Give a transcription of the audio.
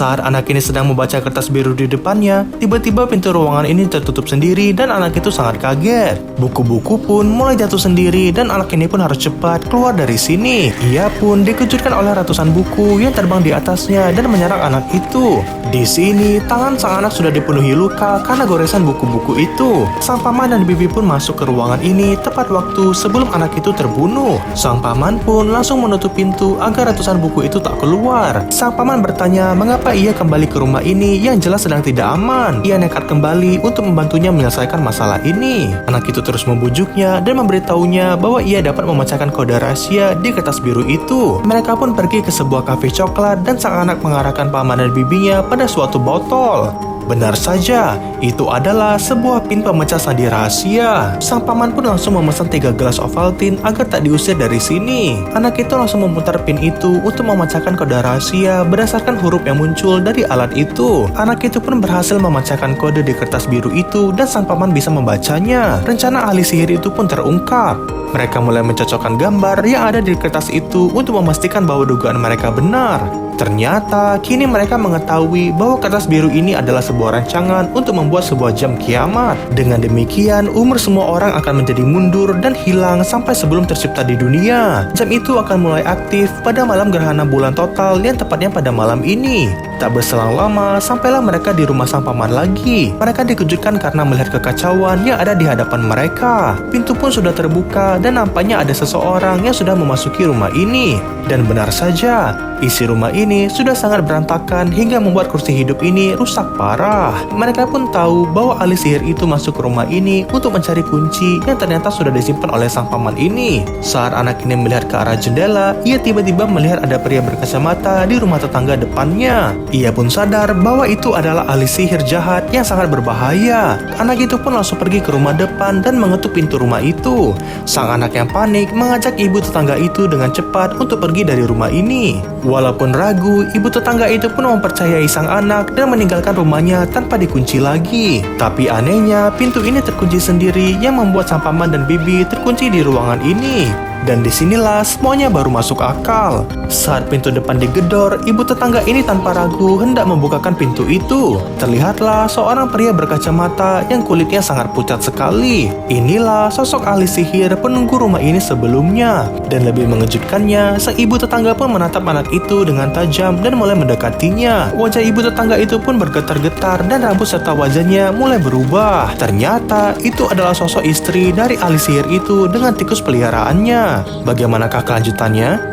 Saat anak ini sedang membaca kertas biru di depannya, tiba-tiba pintu ruangan ini tertutup sendiri dan anak itu sangat kaget. Buku-buku pun mulai jatuh sendiri dan anak ini pun harus cepat keluar dari sini. Ia pun dikejutkan oleh ratusan buku yang terbang di atasnya dan menyerang anak itu. Di sini, tangan sang anak sudah dipenuhi luka karena goresan buku-buku itu. Sang paman dan bibi pun masuk ke ruangan ini tepat waktu sebelum anak itu terbunuh. Sang paman pun langsung menutup pintu agar ratusan buku itu tak keluar. Sang paman bertanya mengapa ia kembali ke rumah ini yang jelas sedang tidak aman. Ia nekat kembali untuk membantunya menyelesaikan masalah ini. Anak itu terus membujuknya dan memberitahunya bahwa ia dapat memecahkan kode rahasia di kertas biru itu. Mereka pun pergi ke sebuah kafe coklat dan sang anak mengarahkan paman dan bibinya pada suatu botol. Benar saja, itu adalah sebuah pin pemecah sandi rahasia. Sang paman pun langsung memesan 3 gelas Ovaltine agar tak diusir dari sini. Anak itu langsung memutar pin itu untuk memecahkan kode rahasia berdasarkan huruf yang muncul dari alat itu. Anak itu pun berhasil memecahkan kode di kertas biru itu dan sang paman bisa membacanya. Rencana ahli sihir itu pun terungkap. Mereka mulai mencocokkan gambar yang ada di kertas itu untuk memastikan bahwa dugaan mereka benar. Ternyata, kini mereka mengetahui bahwa kertas biru ini adalah sebuah rancangan untuk membuat sebuah jam kiamat. Dengan demikian, umur semua orang akan menjadi mundur dan hilang sampai sebelum tercipta di dunia. Jam itu akan mulai aktif pada malam gerhana bulan total yang tepatnya pada malam ini. Tak berselang lama, sampailah mereka di rumah sang paman lagi. Mereka dikejutkan karena melihat kekacauan yang ada di hadapan mereka. Pintu pun sudah terbuka dan nampaknya ada seseorang yang sudah memasuki rumah ini. Dan benar saja, isi rumah ini sudah sangat berantakan hingga membuat kursi hidup ini rusak parah. Mereka pun tahu bahwa ahli sihir itu masuk ke rumah ini untuk mencari kunci yang ternyata sudah disimpan oleh sang paman ini. Saat anak ini melihat ke arah jendela, ia tiba-tiba melihat ada pria berkacamata di rumah tetangga depannya. Ia pun sadar bahwa itu adalah ahli sihir jahat yang sangat berbahaya. Anak itu pun langsung pergi ke rumah depan dan mengetuk pintu rumah itu. Sang anak yang panik mengajak ibu tetangga itu dengan cepat untuk pergi dari rumah ini. Walaupun ragu, ibu tetangga itu pun mempercayai sang anak dan meninggalkan rumahnya tanpa dikunci lagi. Tapi anehnya, pintu ini terkunci sendiri yang membuat sang paman dan bibi terkunci di ruangan ini. Dan disinilah semuanya baru masuk akal. Saat pintu depan digedor, ibu tetangga ini tanpa ragu hendak membukakan pintu itu. Terlihatlah seorang pria berkacamata yang kulitnya sangat pucat sekali. Inilah sosok ahli sihir penunggu rumah ini sebelumnya. Dan lebih mengejutkannya, sang ibu tetangga pun menatap anak itu dengan tajam dan mulai mendekatinya. Wajah ibu tetangga itu pun bergetar-getar dan rambut serta wajahnya mulai berubah. Ternyata itu adalah sosok istri dari ahli sihir itu dengan tikus peliharaannya. Bagaimanakah kelanjutannya?